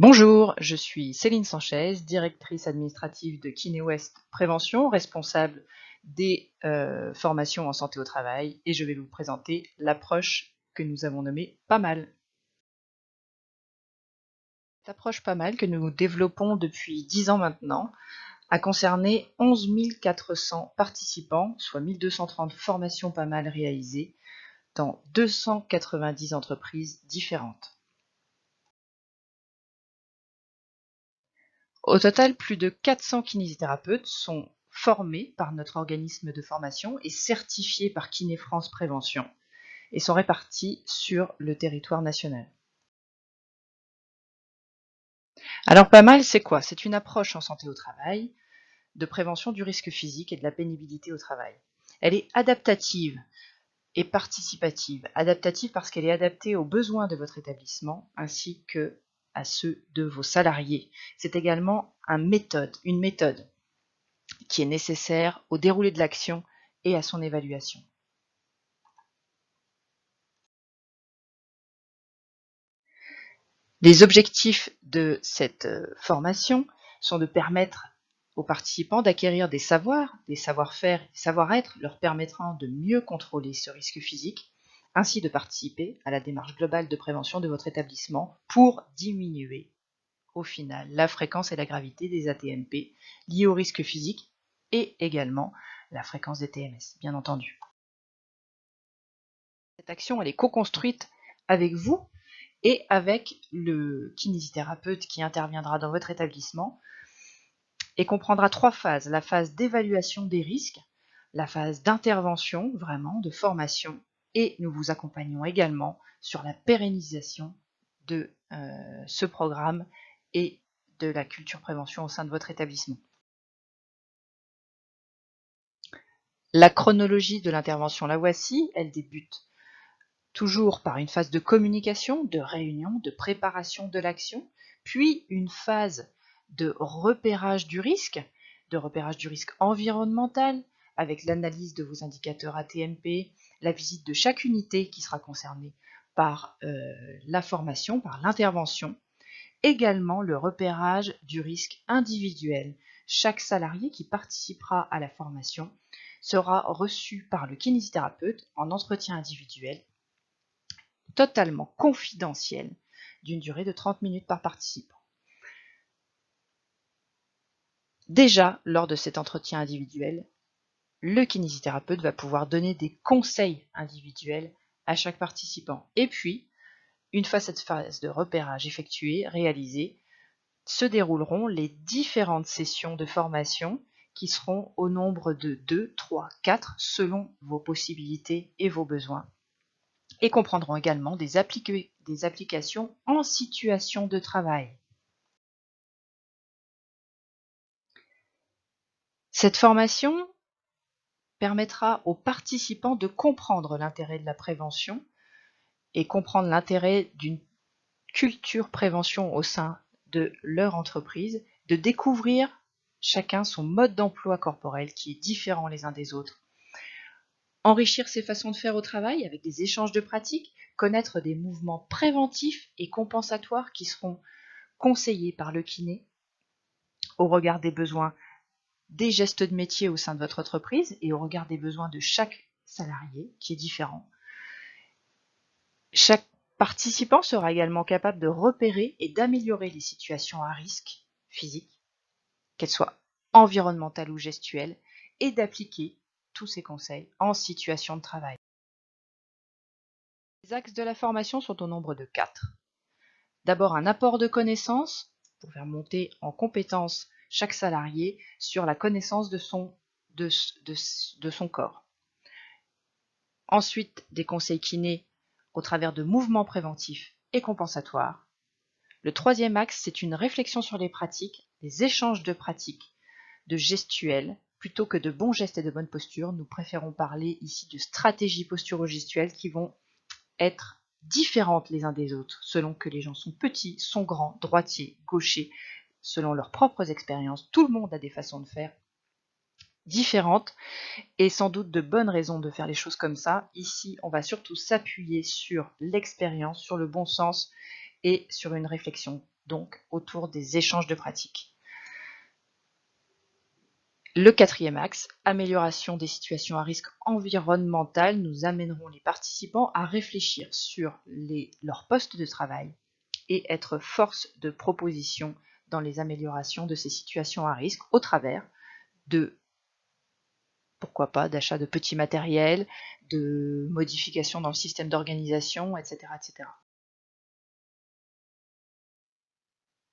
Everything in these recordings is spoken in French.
Bonjour, je suis Céline Sanchez, directrice administrative de KinéWest Prévention, responsable des formations en santé au travail, et je vais vous présenter l'approche que nous avons nommée Pas Mal. Cette approche Pas Mal que nous développons depuis 10 ans maintenant a concerné 11 400 participants, soit 1230 formations Pas Mal réalisées dans 290 entreprises différentes. Au total, plus de 400 kinésithérapeutes sont formés par notre organisme de formation et certifiés par Kiné France Prévention et sont répartis sur le territoire national. Alors Pas Mal, c'est quoi? C'est une approche en santé au travail de prévention du risque physique et de la pénibilité au travail. Elle est adaptative et participative. Adaptative parce qu'elle est adaptée aux besoins de votre établissement ainsi que à ceux de vos salariés. C'est également une méthode qui est nécessaire au déroulé de l'action et à son évaluation. Les objectifs de cette formation sont de permettre aux participants d'acquérir des savoirs, des savoir-faire, des savoir-être leur permettant de mieux contrôler ce risque physique, ainsi de participer à la démarche globale de prévention de votre établissement pour diminuer au final la fréquence et la gravité des AT-MP liés au risque physique et également la fréquence des TMS, bien entendu. Cette action, elle est co-construite avec vous et avec le kinésithérapeute qui interviendra dans votre établissement et comprendra 3 phases. La phase d'évaluation des risques, la phase d'intervention, vraiment, de formation, et nous vous accompagnons également sur la pérennisation de ce programme et de la culture prévention au sein de votre établissement. La chronologie de l'intervention, la voici, elle débute toujours par une phase de communication, de réunion, de préparation de l'action, puis une phase de repérage du risque environnemental, avec l'analyse de vos indicateurs AT-MP, la visite de chaque unité qui sera concernée par la formation, par l'intervention, également le repérage du risque individuel. Chaque salarié qui participera à la formation sera reçu par le kinésithérapeute en entretien individuel totalement confidentiel d'une durée de 30 minutes par participant. Déjà, lors de cet entretien individuel, le kinésithérapeute va pouvoir donner des conseils individuels à chaque participant. Et puis, une fois cette phase de repérage effectuée, réalisée, se dérouleront les différentes sessions de formation qui seront au nombre de 2, 3, 4 selon vos possibilités et vos besoins, et comprendront également des applications en situation de travail. Cette formation permettra aux participants de comprendre l'intérêt de la prévention et comprendre l'intérêt d'une culture prévention au sein de leur entreprise, de découvrir chacun son mode d'emploi corporel qui est différent les uns des autres, enrichir ses façons de faire au travail avec des échanges de pratiques, connaître des mouvements préventifs et compensatoires qui seront conseillés par le kiné au regard des besoins des gestes de métier au sein de votre entreprise et au regard des besoins de chaque salarié qui est différent. Chaque participant sera également capable de repérer et d'améliorer les situations à risque physique, qu'elles soient environnementales ou gestuelles, et d'appliquer tous ces conseils en situation de travail. Les axes de la formation sont au nombre de 4. D'abord, un apport de connaissances pour faire monter en compétence chaque salarié sur la connaissance de son corps. Ensuite, des conseils kinés au travers de mouvements préventifs et compensatoires. Le troisième axe, c'est une réflexion sur les pratiques, des échanges de pratiques, de gestuels. Plutôt que de bons gestes et de bonnes postures, nous préférons parler ici de stratégies posturo-gestuelles qui vont être différentes les uns des autres, selon que les gens sont petits, sont grands, droitiers, gauchers, selon leurs propres expériences. Tout le monde a des façons de faire différentes et sans doute de bonnes raisons de faire les choses comme ça. Ici, on va surtout s'appuyer sur l'expérience, sur le bon sens et sur une réflexion donc autour des échanges de pratiques. Le quatrième axe, amélioration des situations à risque environnemental, nous amènerons les participants à réfléchir sur leurs postes de travail et être force de proposition dans les améliorations de ces situations à risque au travers de, pourquoi pas, d'achat de petits matériels, de modifications dans le système d'organisation, etc., etc.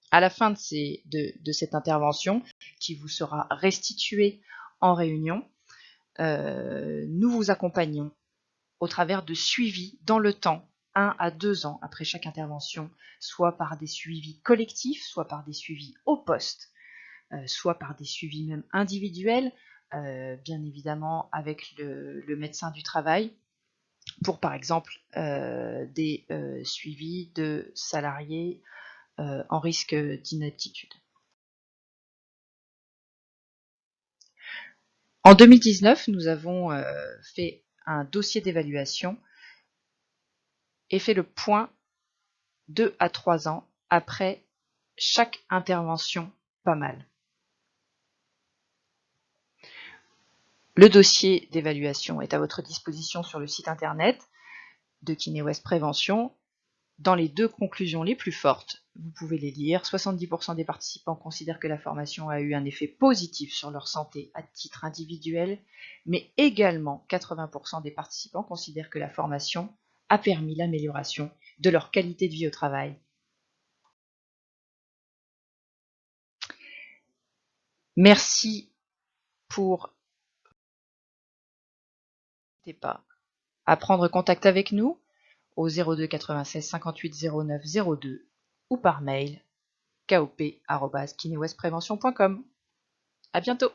À la fin de cette intervention, qui vous sera restituée en réunion, nous vous accompagnons au travers de suivis dans le temps, 1 à 2 ans après chaque intervention, soit par des suivis collectifs, soit par des suivis au poste, soit par des suivis même individuels, bien évidemment avec le médecin du travail, pour par exemple des suivis de salariés en risque d'inaptitude. En 2019, nous avons fait un dossier d'évaluation et fait le point 2 à 3 ans après chaque intervention pas mal. Le dossier d'évaluation est à votre disposition sur le site internet de KinéWest Prévention. Dans les 2 conclusions les plus fortes, vous pouvez les lire. 70% des participants considèrent que la formation a eu un effet positif sur leur santé à titre individuel, mais également 80% des participants considèrent que la formation a permis l'amélioration de leur qualité de vie au travail. Merci pour... N'hésitez pas à prendre contact avec nous au 02 96 58 09 02 ou par mail kop@kinewestprevention.com. À bientôt.